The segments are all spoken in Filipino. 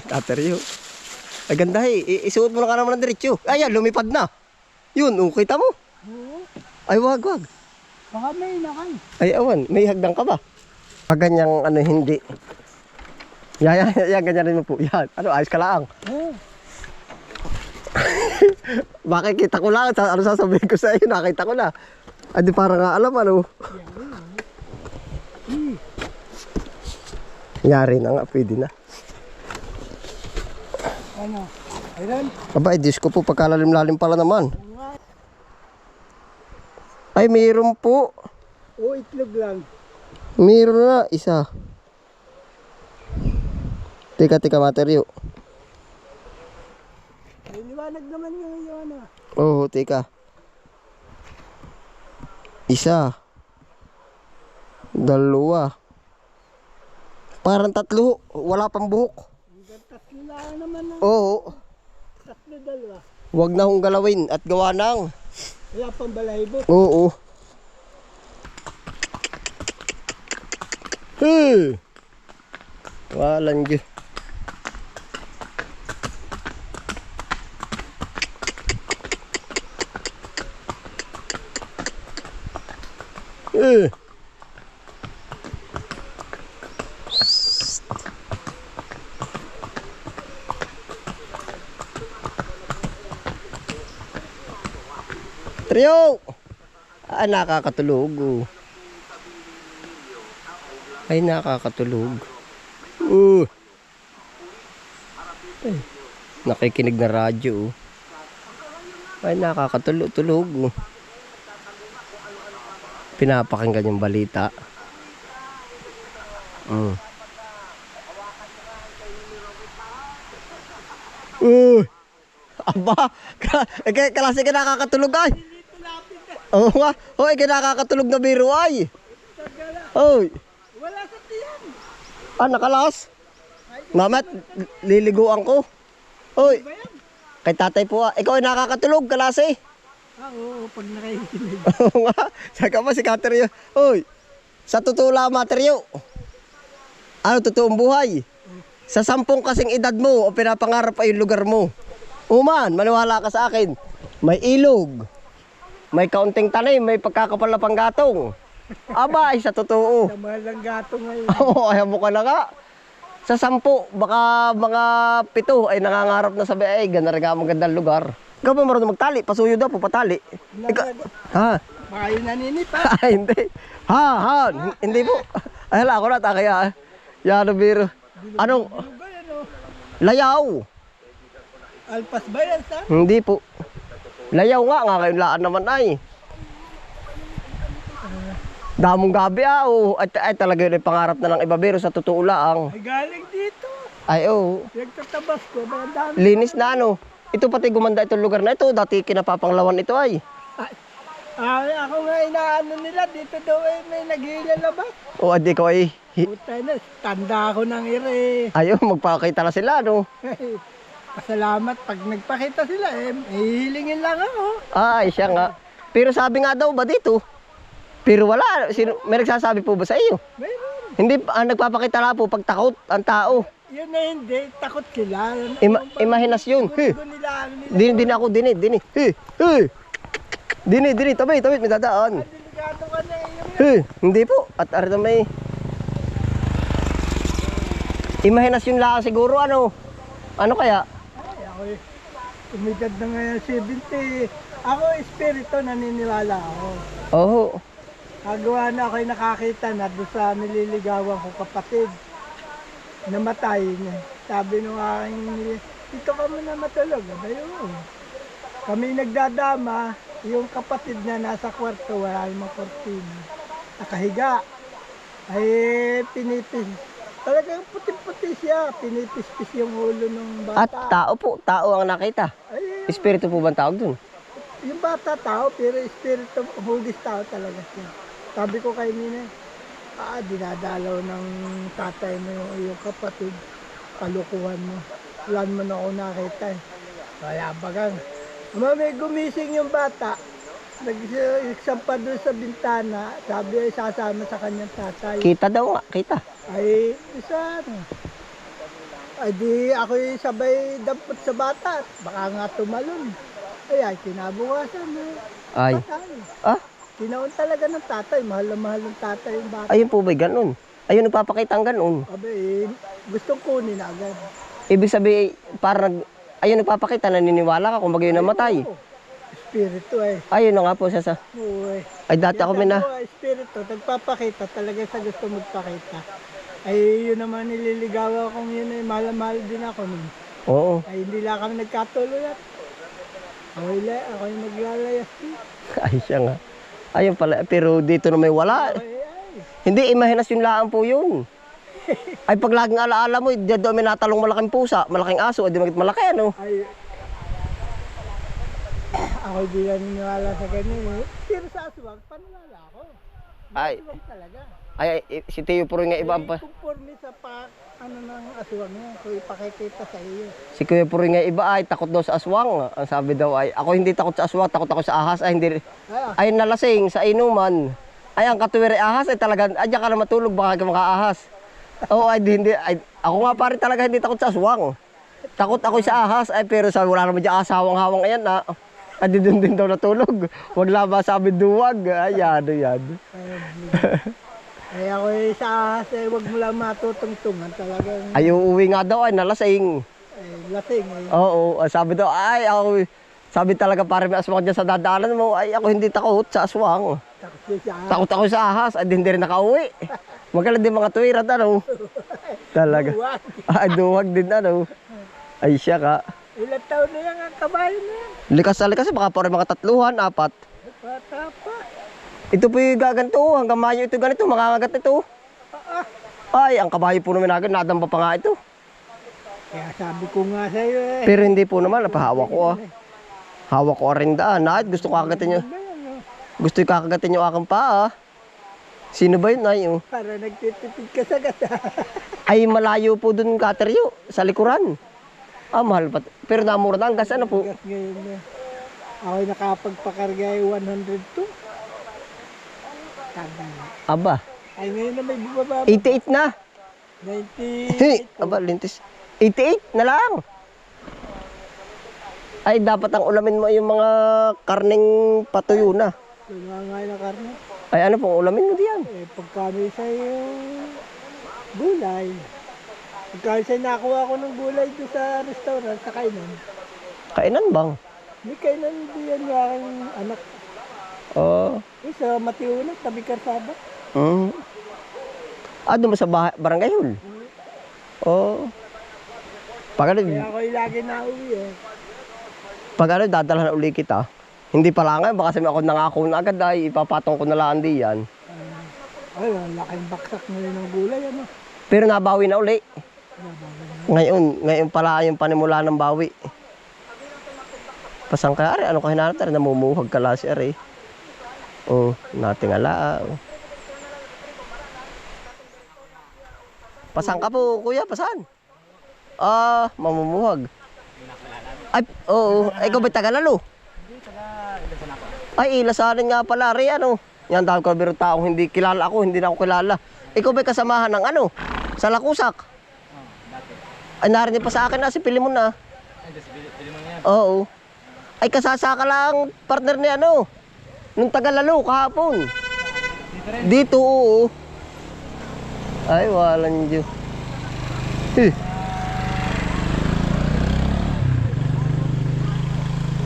Tataryo. Ay ganda isuot mo na ka naman ng diretsyo. Ayan, lumipad na. Yun, kita mo. Oo. Ay, wag. Baka may nakay. Ay, awan, may hagdan ka ba? Pag ganyang hindi. Yan, ganyan rin mo po. Yan, ayos ka lang. Oo. Bakit kita ko lang, ano sasabihin ko sa iyo, nakita ko na. Ay, di parang nga alam, ano. Yari na nga, pwede na. Ano? Ayun. Aba, Diyos ko po, pagkalalim-lalim pala naman. Ay, mayroon po. Oo, itlog lang. Mayroon na, isa. Teka, materyo. May liwanag naman yung ano. Oo, teka. Isa. Dalawa. Parang tatlo, wala pang buhok. Tatlo lang naman na. Oo. Tatlo dalawa. Huwag na hong galawin at gawa ng. Wala pang balahibo. Oo. Walang Diyos. Trio! Nakakatulog. Ay, nakakatulog. Ay, nakikinig na radyo. Ay, nakakatulog. Pinapakinggan yung balita. Aba, klase ka nakakatulog ay. Oo nga. Hoy, nakakatulog na biro ay. Hoy. Wala sa tiyan. Nakalas. Mamat, liliguan ko. Hoy. Kay tatay po ikaw ay nakakatulog, kalase. Oo, pag nakikinig. Oo nga. Saka pa si Kateryo. Hoy. Sa totoo lang, Materyo. Ano totoong buhay? Sa 10 kasing edad mo, o pinapangarap ay yung lugar mo. Uman, maniwala ka sa akin. May ilog. May kaunting tanim, may pagkakapal na panggatong. Aba, ay sa totoo. Sa mahal ng gato ngayon. Oo, ayaw mo ka na nga. Sa 10, baka mga 7 ay nangangarap na sabi, ay, ganda rin nga magandang lugar. Ikaw ba marunong magtali? Pasuyo daw po, patali. Ha? Baka yun naninipa. Ay, hindi. Ha? Hindi po. Ay, hala, ako na, kaya. Yan, biro. Anong? Ano ba yan o? Layaw. Alpas ba yan, Sam? Hindi po. Layaw nga ngayon laan naman ay. Damong gabi ay talaga yun ay pangarap na lang iba pero sa totoo lang. Ay galing dito. Ay Nagtatabas ko, mga dami. linis na ano. Ito pati gumanda itong lugar na ito, dati kinapapanglawan ito ay. Ako nga inaano nila, dito daw may naghilalabas. O adi ko ay. Puta na, tanda ako ng ire. Magpakita na sila no. Pasalamat pag nagpakita sila hihilingin lang ako. Ay siya nga. Pero sabi nga daw ba dito? Pero wala, may nagsasabi po ba sa iyo? Mayroon. Hindi, nagpapakita na po pag takot ang tao. Yun na hindi, takot sila. Imahinasyon. Gusto nila, ano nila. Dini ako, dini. Dini, tabi, may dadaan. Delikado ka na yun. Hindi po. At arito may imahinasyon lang siguro ano kaya? Ay, ako umidad na ngayon 70. Ako espiritu, naniniwala ako. Oo. Kagawa na ako'y nakakita na doon sa nililigawan ko kapatid. Namatay niya. Sabi nung aking, dito ka muna matulog. Ayun. Kami nagdadama, yung kapatid niya nasa kwarto, wala namang kortina. Nakahiga. Ay pinipis. Talagang puti-puti siya. Pinipispis yung ulo ng At bata. tao ang nakita. Ay, Espiritu po bang tawag dun? yung bata tao, pero espiritu, hugis tao talaga siya. Sabi ko kay Nina, dinadalaw ng tatay mo yung kapatid, kalukuhan mo. Wala mo na ako nakita eh. Kaya bagang, may gumising yung bata, nagsampa doon sa bintana, sabi ay sasama sa kanyang tatay. Kita daw nga, kita. Ay, isa ano. Ay di ako'y sabay dampot sa bata. Baka nga tumalon. Ay, kinabukasan eh. Ay. Patay. Ah, Tinaon talaga ng tatay. Mahal na mahal ng tatay yung bata. ayun po ba ganun? Ayun nagpapakita ang ganun. Abe, gustong kunin agad. Ibig sabihin, parang, ayun nagpapakita, naniniwala ka kung bagay namatay. Oo. Espiritu eh. Ayun na nga po siya sa... Oo eh. Ay, dati ako mina... Espiritu, nagpapakita talaga sa gusto magpakita. Ay, yun naman nililigawan kong yun eh. Mahal na mahal din ako nun. Oo. Ay, hindi lang kami nagkatuloy at ako yung naglalayas din. Ay, siya nga. Ayun pala, pero dito na may wala. Ay. Hindi, imahinasyon lang po yun. Ay, pag laging alaala mo, diyan daw may natalong malaking pusa, malaking aso, di magit malaki, ano? Ay, ako di lang niniwala sa ganyan eh. Pero sa aswang, panilala ako. Ay. Aswang talaga. Ay, si Teo Puro nga iba pa. Conforme sa ano ng aswang niya, kung ipakikita sa iyo. Si Kuya Puro nga iba ay takot daw sa aswang. Ang sabi daw ay, ako hindi takot sa aswang, takot ako sa ahas. Ay, hindi. Ah, Ay, nalasing sa inuman. Ay, ang katuwir ay ahas ay talaga, ay, diyan ka na matulog, baka ka makaahas. Oo, ay, hindi. Ay, ako nga pare talaga hindi takot sa aswang. Takot ako sa ahas, ay, pero sabi, wala naman dyan asawang-hawang ayan na. Ay, di doon din daw natulog. Wag laba sabi duwag. Ay, yado, yado. ay ako eh, sa ahas eh, huwag mo lang matutungtungan talagang Ay, uuwi nga daw, ay, nalasing. lasing eh. Oo, sabi daw, ay, ako, sabi talaga pare may aswang dyan sa dadaanan mo, ay, ako hindi takot sa aswang. Takot siya sa ahas. Takot ako sa ahas, ay, hindi rin nakauwi. Magaling din mga tuwirat, ano? Talaga. Huwag. Ay, duwag din, ano? Ay, siya ka. Ilang taon na yan ang kabayo na yan. Likas na likas, baka pa rin mga 3, 4. Bata pa. Ito po yung gaganto, hanggang Mayo ito ganito, makangagat ito. Ay, ang kabayo po namin agad, nadamba pa nga ito. Kaya sabi ko nga sa iyo eh. Pero hindi po naman, napahawak ko ah. Hawak ko rin daan, gusto ko kakagatin nyo. Ano yan, no? Gusto yung kakagatin nyo aking paa. Sino ba yun ay? Para nagtitipid ka sa gata. Ay, malayo po dun kateryo, sa likuran. Ah, mahal pa. Pero namura na ang gas, ano po? Gas ngayon eh. Ako'y nakapagpakarga ay 102. Sabi nga. Aba, Ay ngayon na may bumaba. 88 na. 98. Aba, lintis. 88 na lang. Ay, dapat ang ulamin mo yung mga karning patuyo na. Tumangay na karne. Ay, ano pong ulamin mo diyan? Eh, pagkano sa iyo gulay. Pagkano sa nakuha ko ng gulay doon sa restaurant, sa kainan. Kainan bang? May kainan diyan yung aking anak. Oo. Sa Matiunan, tabi Karsada. Ah, doon mo sa barangay hall? Oo. Pag ano, Kaya ako'y lagi na uwi eh. dadalhan uli kita. Hindi pa lang baka sabi ako nangako na agad ay ipapatong ko na lang diyan. Ay, laking baksak ngayon ng gulay, ano? Pero nabawi na uli. Ngayon pala yung panimula ng bawi. Pasang kaya ari, ano ka hinanap tayo? Namumuhag ka lang si ari. Oh, natingala. Oh. Pasang ka po, kuya, pasan? Ah, mamumuhag. Ay, oo. Ay, ikaw ba'y tagalalo? Ay, ilasanin nga pala, ari, ano? Yan, dahil ko biro taong hindi kilala ako, hindi na ako kilala. Ikaw ba'y kasamahan ng ano? Sa Lakusak? Ay, narinig pa sa akin na si Pilimon na. Ay, si Pilimon yan. Oo. Ay, kasasaka lang partner ni ano? Nung tagalalo, kahapon. Dito rin. Dito, oo. Ay, walang Diyo.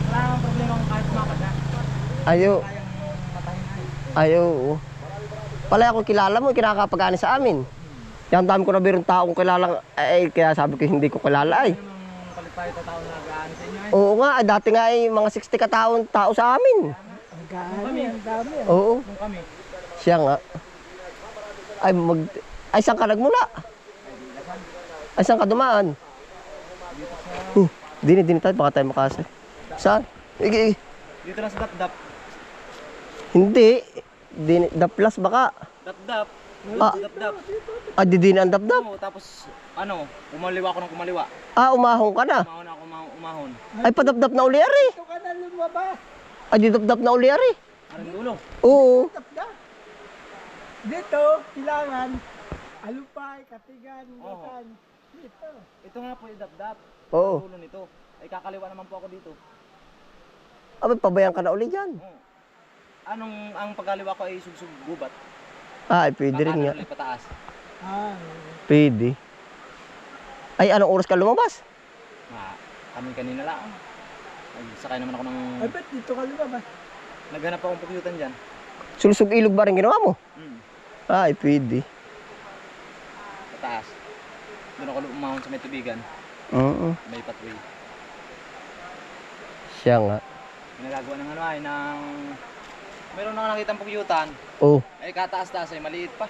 Wala namang problema kung kahit mapat na. Ayaw. Kayang patahin na eh. Ayaw, oo. Pala ako kilala mo, kinakapagani sa amin. Yan dami ko na birong taong kilala. Ay, kaya sabi ko hindi ko kilala ay. Anong palit tayo sa tao na gaan sa inyo eh. Oo nga, ay, dati nga ay mga 60 tao sa amin. Ang gaano, ang dami. Oo, Nung kami, siya nga. Ay, saan ka nagmula? Ay, saan ka dumaan? Dini tayo, baka tayo makasay. Saan? Igi. dito na sa Dapdap. Hindi. Daplas baka. Dapdap. Ah. Dapdap. Ah, di din ang dapdap. Oo, tapos ano, umaliwa ako ng kumaliwa. Ah, umahong ka na. Umahon ako, umahon. Ay, padapdap na uli ari. Ito ka na lumabas. Ay, di dapdap na uli ari. Aring dulo. Oo. Dito, kailangan alupay, katigan, Oo. gasan. ito. Ito nga po yung dapdap. Oo. Ang dulo nito. Ay kakaliwa naman po ako dito. Abay, pabayaan ka na uli dyan. Oo. Ang pagkaliwa ko ay sugsug gubat. Ay, pwede rin nga. Kakaanan ulit pataas. Ah, Pwede. Ay, anong oras ka lumabas? Kami kanina lang. Ay, sakay naman ako ng... ay ba't dito ka lumabas? Naghanap akong pukyutan dyan. Sulusog ilog ba rin ginawa mo? Hmm. Ay, pwede. Pataas. Doon ako umahon sa may tubigan. Oo. May pathway. Siya nga. Nagagawa ng ano ay ng... Meron na nakitang pukyutan. Oh, Ay kataas-taas ay maliit pa.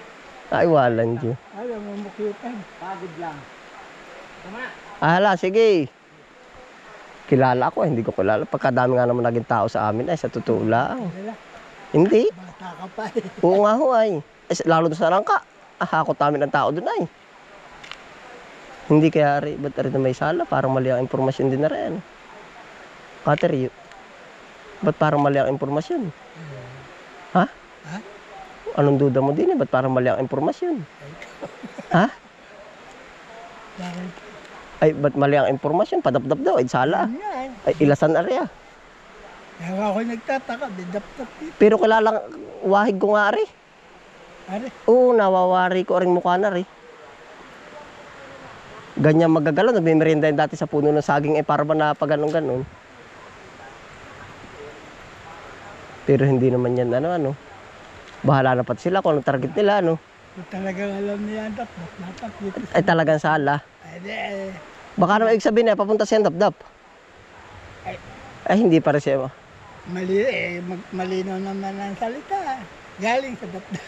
ay walang Diyo. Ayaw mo mukyutan. Pagod lang. Tama na. Hala, sige. Kilala ako, hindi ko kilala. Pagkadami nga naman naging tao sa amin, ay sa totoo lang. Wala, Hindi. bata ka pa eh. Oo nga ho ay. Lalo doon sa Rangka. Hakot namin ang tao doon ay. Hindi kaya rin, ba't rin na may sala? Parang mali ang impormasyon din na rin. Kateryo. Ba't parang mali ang impormasyon? Ha? Ha? Anong duda mo din eh? Ba't parang mali ang impormasyon? Ha? Bakit? Ay, ba't mali ang impormasyon? Padapdap daw, ay sala. Yan. Ay, ilasan area. Kaya ako nagtataka, bidap-tap dito. Pero kilalang wahig ko nga rin. Are, Oo, nawawari ko ring mukha na rin. Ganyan magagalaw, nagmimerienda yun dati sa puno ng saging, eh para ba na pag-ganon-ganon. Pero hindi naman yan, ano. Bahala na pati sila kung anong target nila, ano. kung talagang alam niya ang dap dito. Ay talagang sala. Ay, di, eh. Baka naman ibig sabihin na, papunta siya dap-dap. Ay, hindi para siya. Malinaw naman ang salita. Galing sa dap-dap.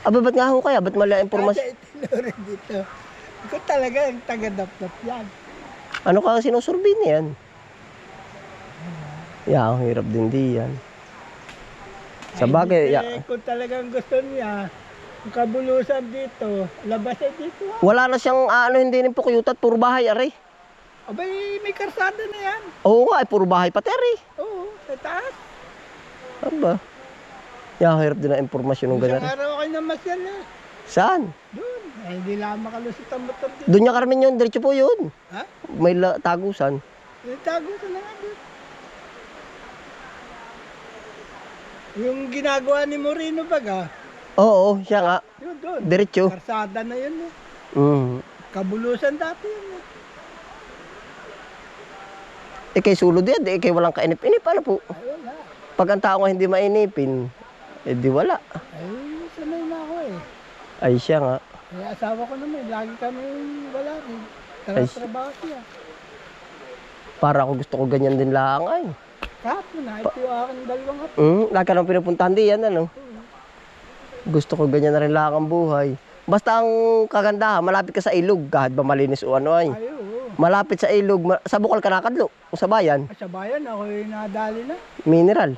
Aba, ba't nga ho kaya? Ba't mali ang impormasyon? Kasi itinuro dito. Kung talaga ang taga-dap-dap yan. Ano ka ang sinusurbi niyan? Ya, ang hirap din diyan. Sa bagay, Ay, ya. kung talagang gusto niya, ang kabulusan dito, labas ay dito. Wala na siyang hindi rin pukyutat, puro bahay, aray. Abay, may karsada na yan. Oo nga, ay puro bahay pati, aray. Oo, sa taas. Aba. Ya, ang hirap din ang impormasyon ng Isang ganun. araw kayo namasyal eh. Saan? Doon. Ay, hindi lang makalusot ang motor dito. Doon niya Carmen yun, diretso po yun. Ha? May tagusan. Tago ko na nga doon. Yung ginagawa ni Moreno baga, Oo, siya nga. yun doon. Diretso. Karsada na yun eh. Kabulusan dati yun eh. Eh kay sulod yan, eh kay walang kainip-inip, ano po? Ay, wala. Pag ang tao nga hindi mainipin, eh di wala. Ay, sanay na ako eh. Ay siya nga. Kaya asawa ko naman, lagi kami wala rin. Ay, Trabaho siya. Para ako gusto ko ganyan din lang ay. Kahapon na, ito yung aking dalawang hapon. Lagi ka nang pinupuntahan diyan, ano? Gusto ko ganyan na rin lang ang buhay. Basta ang kagandahan, malapit ka sa ilog, kahit ba malinis o ano ay. Ay, oo. Malapit sa ilog, sa bukal ka nakadlo, o sa bayan, Sa bayan, ako yung nadali na. mineral.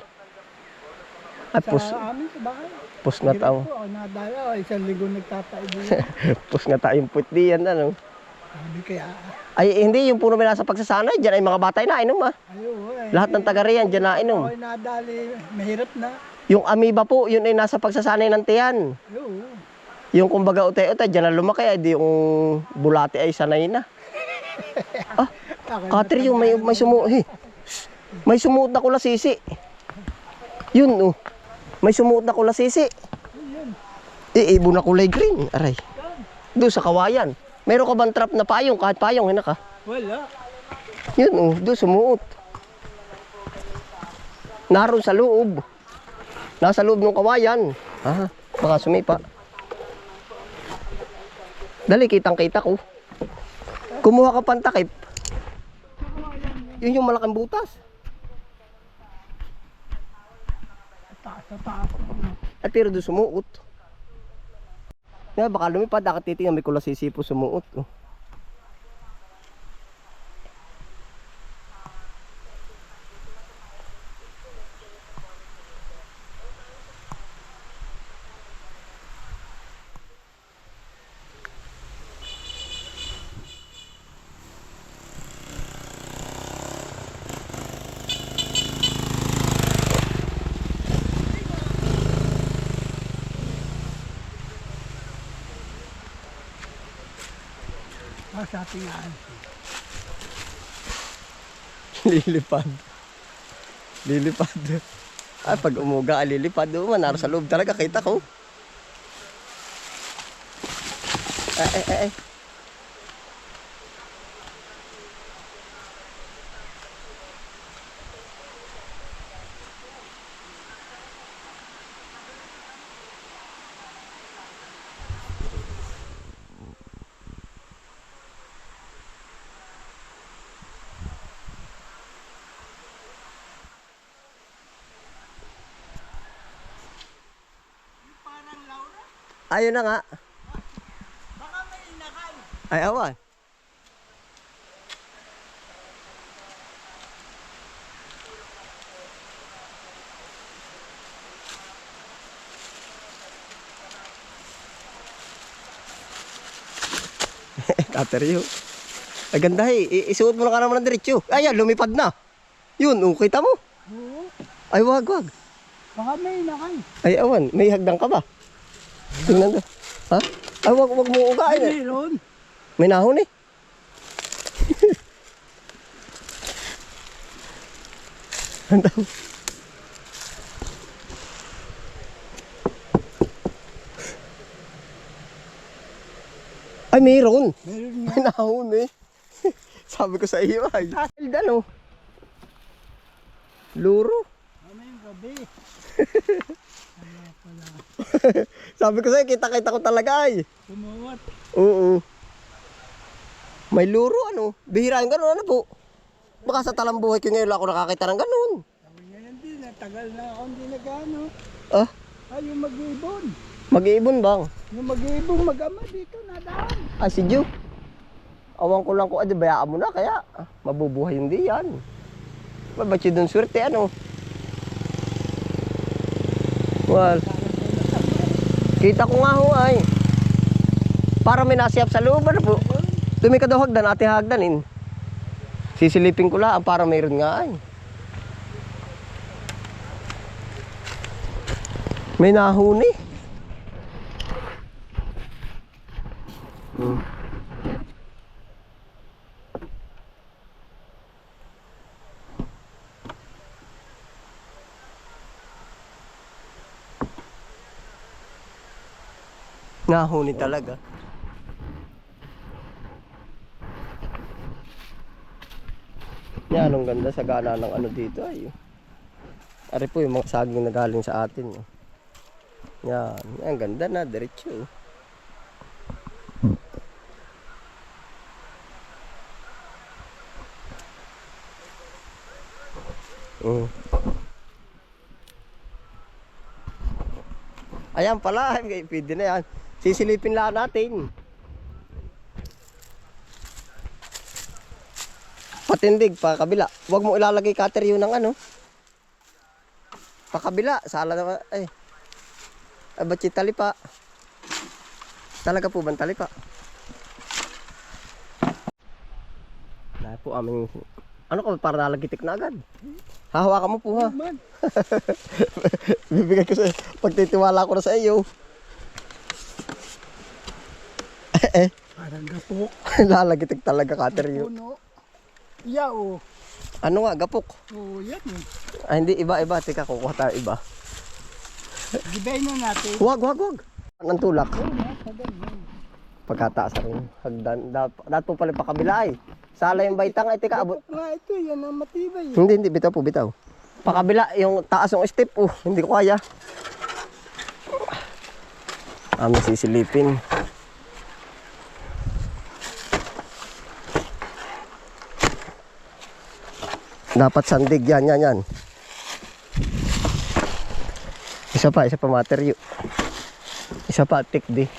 Ay, Sa amin, sa bahay. pus nga Hirap tao. po, ako nadali. Ako, isang ligo nagtataibo. Pus nga tayo yung puwit diyan, ano? Sabi kaya, Ay, hindi, yung puno may nasa pagsasanay, dyan ay mga batay na inom, ah. ay, oo. Eh, Lahat ng taga riyan, dyan na inom. ako yung nadali, mahirap na. Yung amoeba po, yun ay nasa pagsasanay ng tiyan. Ay, oo. Yung kumbaga utay-utay, dyan na lumaki, ay di yung bulati ay sanay na. Ah, Kater, yung may may sumuot na kulasisi. Yun, oh. May sumuot na kulasisi. Ibo na kulay green. Aray. Doon sa kawayan. Meron ka bang trap na payong? Kahit payong, hina ka. Wala. Yun, oh. Doon sumuot. Naroon sa loob. Nasa loob ng kawayan. Baka sumipa. Dali, kitang-kita ko. Kumuha ka pang takip. Yun yung malaking butas. Sa taas. At pero doon sumuot. Nga, baka lumipad, nakatitingnan may kulasisi po sumuot. Oh. sa tingaan. Lilipad. Lilipad. Ay, pag umuga, lilipad. Naro sa loob talaga, kita ko. Ay. Parang Laura, Ayun na nga. baka may inakay. Ay, awan. Kateryo. Ay, ganda isuot mo na ka naman ng diretsyo. Ayan, lumipad na. Yun, kita mo. Oo, Ay, wag. baka may inakay. Ay, awan. May hagdan ka ba? Tingnan ka. Ha? Ay, wag mo ugain. Meron. May nahon eh. Ang daw. Ay, meron. Meron nga. May nahon eh. Sabi ko sa iyo ay. Dalo. Luro. Mamayang gabi. Sabi ko sa iyo, kita ko talaga ay. Tumawat. Oo. May luro ano. Bihirain ganun ano po. Baka sa talambuhay ko ngayon lang ako nakakita ng ganun. Sabi nga yan din, tagal na ako hindi nagano. Ah, Ay, yung mag-ibon. mag-iibon bang? Yung mag-ibong mag-ama dito, nadaan. Ah, si Ju. Awan ko lang kung adi bayaan mo na kaya mabubuhay hindi yan. Ba't yun dun swerte ano? Well, kita ko nga ho ay. Para may nasiyap sa loob ano po. Tumi ka daw hagdan, ate hagdanin. Sisilipin ko lang para mayroon nga ay. May nahuni. Nahuni talaga. Yan, ang ganda sa gana ng ano dito ay. Ari po yung mga saging na galing sa atin. Yan, ang ganda na, diretso. Ayan pala, pwede na yan. Sisilipin lang natin. Patindig pa kabila. Huwag mo ilalagay cutter yun ng ano. Pa kabila, sala na ay. Ay ba't yung talipa? Talaga po bang talipa? Dahil po aming ano ka para nalagitik na agad. Hahawakan mo po ha. Man, Bibigay ko sa pagtitiwala ko na sa iyo. parang gapok. Lalagitik talaga cutter yun. Puno. Yeah, oh. Ano nga, gapok? Oh, yan eh. Ay hindi, iba. Teka, kukuha tayo iba. Gibay na natin. Huwag. Ang tulak. Oh, nasa ganyan. Pagkataas rin. Hagdan. Dapat po pala pa kabila ay. Sala yung baitang ay teka abot. Gapok nga ito, yan ang matibay. Hindi, bitaw po, bitaw. Pakabila, yung taas ng step po. Hindi ko kaya. Amin sisilipin. Dapat sandig yan. Isa pa material. Isa pa tikdi.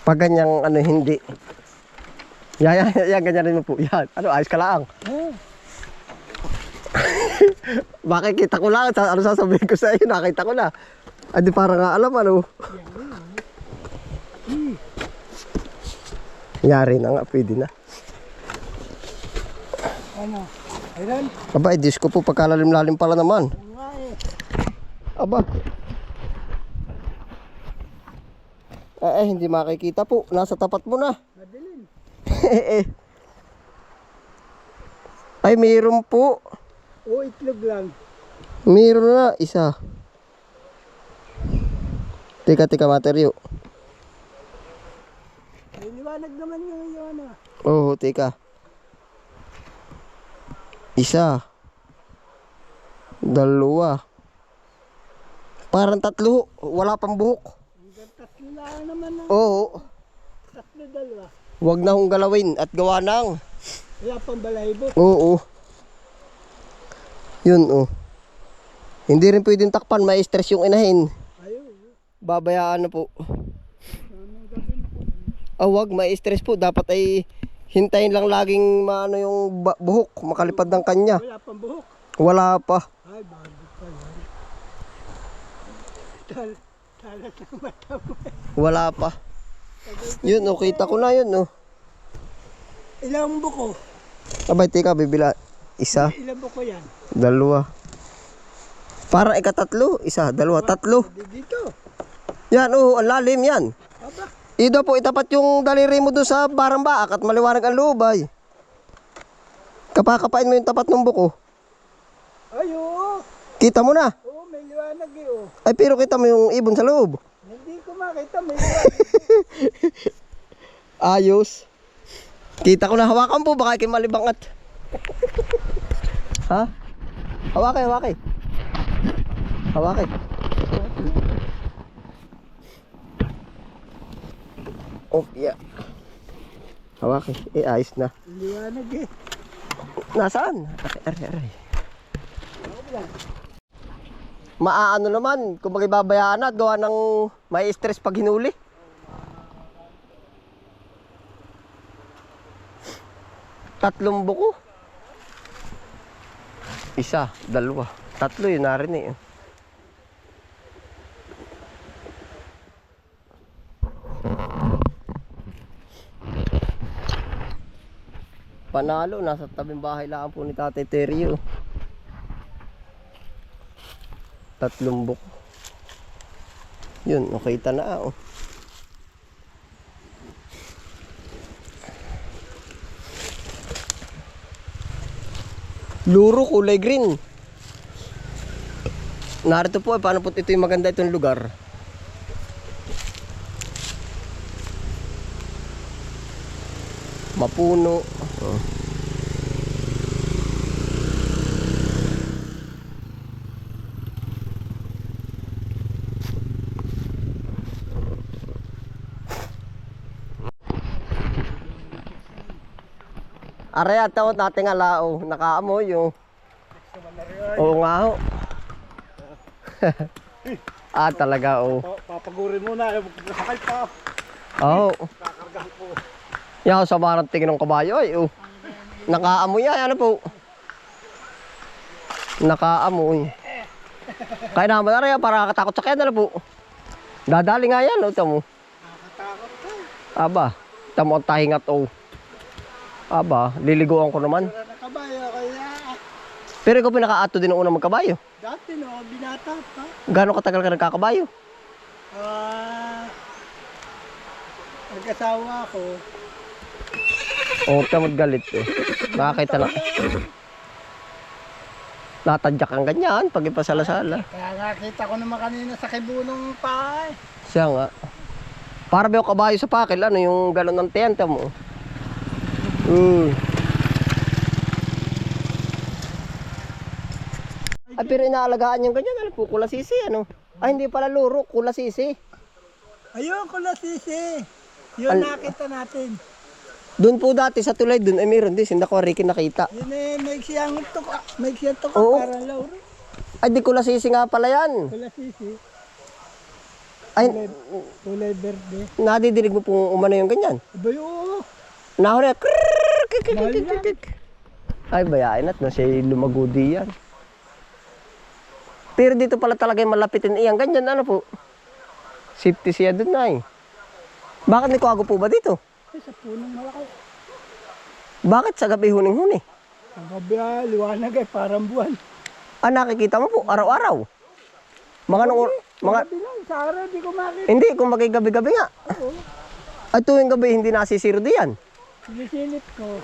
Pag ganyang ano hindi. Yan, ganyan rin mo po. Yan. Ano, ayos ka lang. Oh, Bakit kita ko lang, ano sasabihin ko sa iyo, nakita ko na. Adi parang nga alam ano. Yari na nga, pwede na. ano? Ayun. Aba, Diyos ko po, pagkalalim-lalim pala naman. Oo nga eh. Aba. Hindi makikita po. Nasa tapat mo na. Madilim. Ay, mayroon po. O itlog lang. Mayroon na, isa. Tika, materyo. May liwanag naman yung yun ah. Oo, tika. Isa. Dalawa. Parang tatlo. Wala pang buhok. Hanggang tatlo lang naman ah. Oo. Tatlo dalawa. Huwag na hong galawin at gawa ng. Wala pang balahibo. Oo. Yun, oh. Hindi rin pwedeng takpan. May stress yung inahin. Ayun. Babayaan na po. Anong gagawin ako? Wag, may stress po. Dapat ay hintayin lang laging maano yung buhok. Makalipad ng kanya. Wala pang buhok. Wala pa. Ay, bago pa yan. Talat ng mata mo. Wala pa. Yun, oh. Kita ko na yun, oh. Ilang buko? Abay, tika, bibila. Isa, Ilang buko yan? dalawa. Para ikatatlo. Isa, dalawa, tatlo. Dito. Yan, oh. Ang lalim yan. Aba. Ido po, itapat yung daliri mo doon sa barang baak at maliwanag ang loob, ay. Kapakapain mo yung tapat ng buko. Ay, oo. Kita mo na. Oo, may liwanag eh, oh. Ay, pero kita mo yung ibon sa loob. Hindi ko makita, may liwanag. Ayos. Kita ko na, hawakan po, baka kayo malibangat. Ha? Hawakay. Hawakay. Oh, yeah. Hawakay. Ayos na. Liwanag eh. Nasaan? Aray. Maaano naman, kung babayaan na at gawa ng may stress pag hinuli. Tatlong buko. Isa, dalawa. Tatlo yun narin eh. Panalo, nasa tabing bahay lang po ni Tatay Terrio. Tatlong buko. Yun, nakita na oh. Luro, kulay green. Narito po, paano po ito yung maganda itong lugar. Mapuno. Oh. Aray at tawat natin nga lao, nakaamoy yung. Oo nga ho. Talaga oh. Papagurin muna, sakay pa. Oo. Kakargahan po. Yan sa barang tingin ng kabayo ay oh. Nakaamoy yan, ano po. Nakaamoy. Kaya naman aray, para katakot sa kaya na po. Dadali nga yan, oh, tamo. Nakatakot ka. Aba, tamo ang tahingat oh. Aba, liliguan ko naman. Wala na kabayo, kaya Pero ikaw pinakaato din ang unang magkabayo. dati no, binata pa. Gano'ng katagal ka nagkakabayo? Nag-asawa ako. Oo, tamad galit eh. Nakakita na. Natadyak ang ganyan pag ipasala-sala. Kaya nakita ko naman kanina sa kibunong pa eh. Siya nga. Para ba yung kabayo sa pakil, ano yung galon ng tenta mo? Ay, pero inaalagaan yung ganyan, ano po, kulasisi, ano? Ay, hindi pala luro, kulasisi. Ayun ko na sisi. Yun nakita natin. Doon po dati sa tulay doon, ay meron din, hindi ko Ricky nakita. Yun eh, may siyang tuka. May siyang tuka Oo. para lauro. Ay, di kulasisi nga pala yan. Kula sisi. Ay, Kulay verde. nadidinig mo po umano yung ganyan. Abay oo. Nahuli, Mahal ay, bayain at no, siya lumagudi yan. Pero dito pala talaga yung malapitin iyang ganyan, ano po? Safety siya doon na eh. Bakit may kuwago po ba dito? Ay, sa punong malaki. Bakit sa gabi huning-huni? Ang gabi liwanag ay parang buwan. Ah, nakikita mo po, araw-araw. Mga nung, mga, Gabi lang, sa araw di ko makita. hindi, kung gabi-gabi nga. Oo. At tuwing gabi, hindi nasisiro diyan. Sinisilip ko.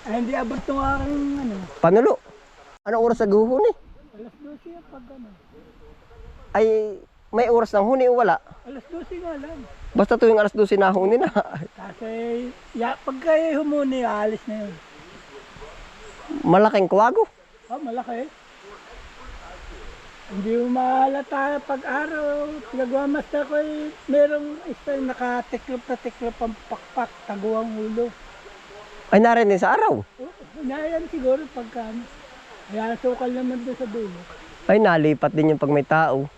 Ay, hindi abot ng aking ano. Panulo. Anong oras naghuhuni? Alas 12 yan pag ano. Ay, may oras ng huni o wala? Alas 12 nga lang. Basta tuwing alas 12 na huni na. Kasi pagka humuni, aalis na yun. Malaking kuwago. Malaki. Hindi mo mahalata pag araw. Pinagmamasta ko merong isa nakatiklop na tiklop ang pakpak, taguang ulo. Ay, narinig sa araw. Inayan siguro pagka ano. Kaya sukal naman doon sa dulo. Ay, nalipat din yung pag may tao.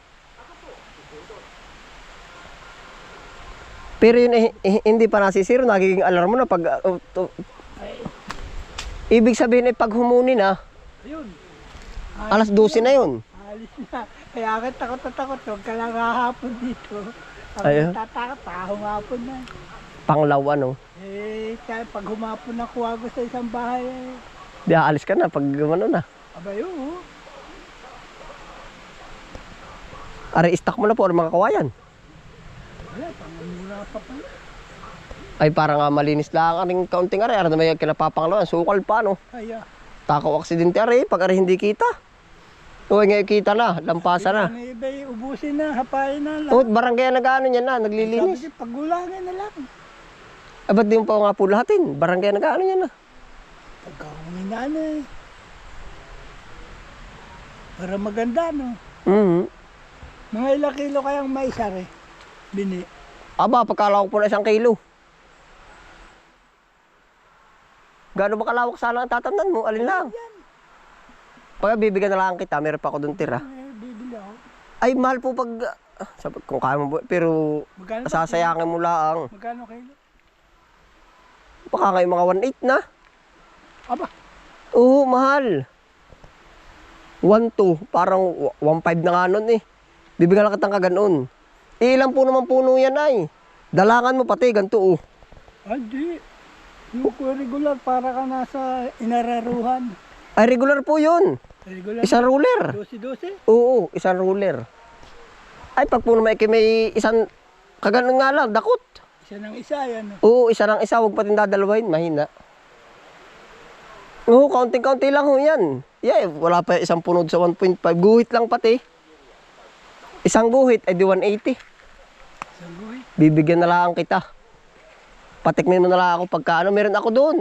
Pero yun, hindi pa nasisiro. Nagiging alarm mo na pag... ibig sabihin ay pag humuni na, Ayun. alas 12 na yun. Alis na. Kaya ako takot na takot. Huwag ka lang hahapon dito. Ayun. Tatakot, hapon na. Panglaw ano. Kaya pag humapon na kuha ko sa isang bahay, Di aalis ka na pag ano na. abay oo. Aray, stock mo na po ang mga kawayan. Wala, pangamura pa pa. Ay, parang malinis lang ang kaunting aray. Aray na may kinapapanglawan. Sukal pa, no? Kaya, Takaw aksidente aray. Pag aray hindi kita. Uy, ngayon kita na. Lampasa na. ano iba'y ubusin na, hapain na lang. Oh, barangay nag-ano niyan na. Naglilinis. Sabi ko, paggulangin na lang. Ay, ba't di mo pa nga po lahatin? Barangay nag-ano niyan na. Pagkahungin na ano eh. Para maganda, no? Mga ilang kilo kayang maisar eh. Bini. Aba, pagkalawak po na 1 kilo. Gaano ba kalawak sana ang tatamnan mo? Alin lang? Pag bibigyan na lang kita, meron pa ako doon tira. Bibili ako. Ay, mahal po pag... sabi, kung kaya mo, pero Magkano ba? sasayangin mo lang. Magkano kilo? Baka kayo mga 1.8 na. Aba, Oo, mahal. 1.2, parang 1.5 na nga nun eh. Bibigyan lang kitang kaganon. Ilan po naman puno yan ay. Dalangan mo pati, ganito oh. hindi. Yung regular para ka nasa inararuhan. Ay, regular po yun. Regular. Isang ruler. 12-12. Oo, isang ruler. Ay, pag po naman may isang kaganon nga lang, dakot. Isa ng isa yan. Oo, isa lang isa, huwag patin dadalawahin, mahina. Oo, kaunting-kaunti lang ho yan. Yeah, wala pa isang punod sa 1.5. Guhit lang pati. Isang guhit ay di 180. Isang guhit. Bibigyan na lang kita. Patikmin mo na lang ako pagka ano, meron ako doon.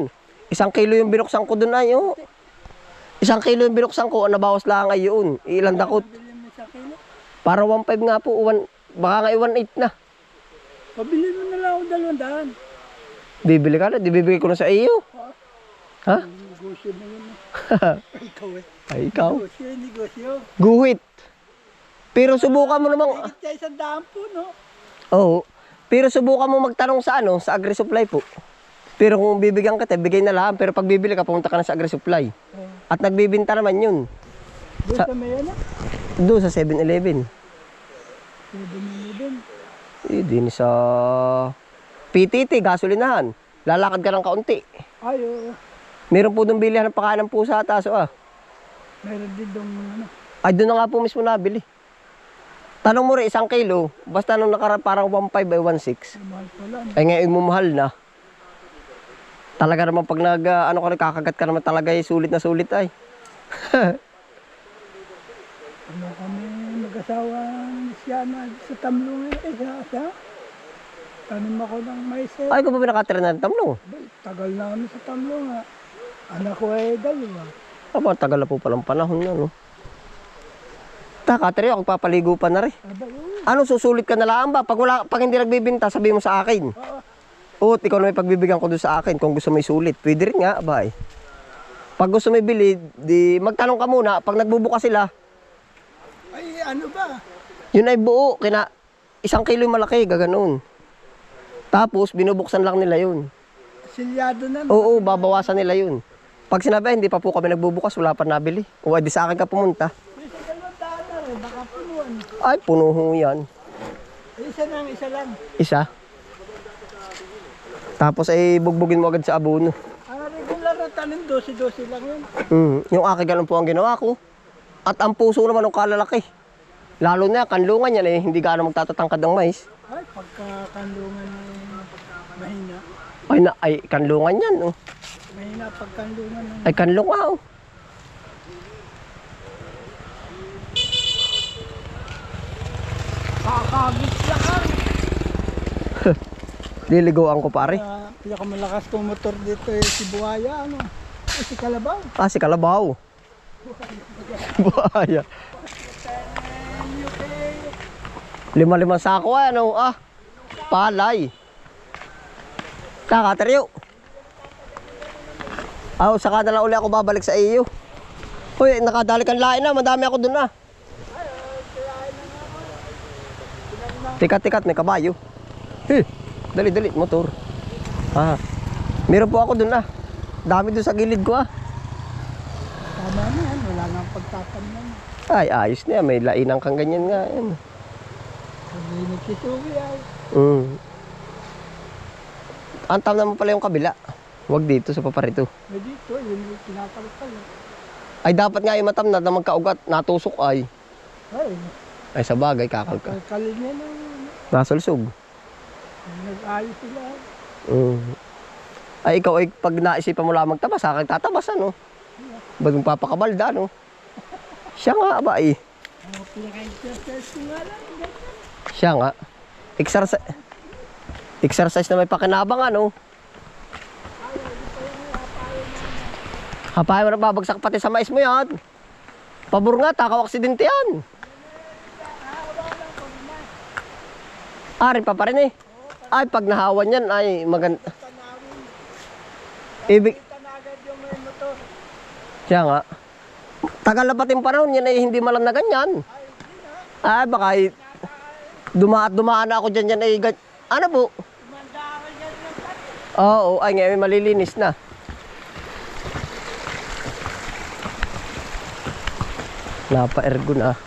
1 kilo yung binuksan ko doon ay, oh. 1 kilo yung binuksan ko, nabawas lang ay yun. Ilang dakot. Pabili mo sa kilo. Para 1.5 nga po, baka nga 1.8 na. Pabili mo na lang ako 200. Bibili ka na, di bibigay ko na sa iyo. Ha? Negosyo na yun. Ikaw eh. Ay, ikaw. Negosyo. Guhit. Pero subukan mo namang... Higit sa 100 po, no? Oo. Pero subukan mo magtanong sa ano, sa Agri-Supply po. Pero kung bibigyan ka, bigay na lang. Pero pag bibili ka, pumunta ka na sa Agri-Supply. At nagbibinta naman yun. Doon sa may ano? Doon sa 7-Eleven. 7-Eleven. Eh, din sa PTT, gasolinahan. Lalakad ka ng kaunti. Ay, oo. Meron po doon bilihan ng pakain ng pusa at aso ah. Meron din doon ano. Ay, doon na nga po mismo nabili. Tanong mo rin, 1 kilo. Basta nung parang 1.5 by 1.6. Mahal pala. Ay ngayon mo mahal na. Talaga naman pag ano ka kakagat ka naman talaga sulit na sulit ay. Ano kami mag-asawa siya na sa tamlong eh. Siya. Tanim ako ng mais eh. Ay, kung pa pinakatira na ng tamlong. Tagal na kami sa tamlong nga. Anak ko ay 2. Aba, tagal na po palang panahon na, no? Kateri, ako papaligo pa na rin. Aba, oo. Ano, susulit ka na lang ba? Pag hindi nagbibinta, sabihin mo sa akin. Oo, ikaw na may pagbibigyan ko doon sa akin kung gusto may sulit. Pwede rin nga, abay. Pag gusto may bili, di magtanong ka muna. Pag nagbubukas sila, Ay, ano ba? yun ay buo. 1 kilo yung malaki, gaganon. Tapos, binubuksan lang nila yun. Silyado na. Oo, babawasan nila yun. Pag sinabi, hindi pa po kami nagbubukas, wala pa nabili. O, di sa akin ka pumunta. Isa 200 na rin, baka punuan. Ay, puno ho yan. Isa lang. Isa. Tapos ay bugbugin mo agad sa abono. Ang regular na tanim, 12 lang yun. Yung akin ganun po ang ginawa ko. At ang puso naman ng kalalaki. Lalo na kanlungan yan eh, hindi gaano magtatatangkad ng mais. Ay, pagkakanlungan ng mahina. Ay kanlungan yan. Oh. Mahina pagkanlungan ng... Ay kanlungan. Oh. Kakabit lang. Liligawan ko pare. Pinakamalakas kong motor dito eh, si Buhaya, ano? Eh, si Kalabaw. Si Kalabaw. Buhaya. 5 sako ano. Palay. Kakateryo. Saka na lang uli ako babalik sa iyo. Uy, nakadali kang lain na. Madami ako dun na. Tikat-tikat, may kabayo. Dali, motor. Meron po ako dun na. Dami dun sa gilid ko Tama na yan, wala nang pagtatamnan. Ay, ayos na yan. May lainang kang ganyan nga. Yan. Hindi nagkisuwi ay. Antam naman pala yung kabila. Huwag dito sa paparito. May dito, yun yung kinakalkal. Ay, dapat nga yung matam na magkaugat. Natusok ay. Ay, Sa bagay, kakalka. kalkalin niya na. Nasulsog. Nag-ayos sila. Ay, ikaw ay pag naisipan mo lamang tabas, sa akin tatabas ano. Ba't mong papakabalda no? Siya nga ba eh. Pinaka-exercise ko nga lang. Siya nga. Exercise na may pakinabang ano. Hapay mo na babagsak pati sa mais mo yan. Pabor nga, takaw aksidente yan. Rin pa rin eh. Ay, pag nahawan yan, ay maganda. Ibig. Siya nga. Tagal na pati yung panahon yan ay hindi malam na ganyan. Ay, baka dumaan na ako dyan yan ay ano po? Oo, ay ngayon malilinis na. Napa-ergo na.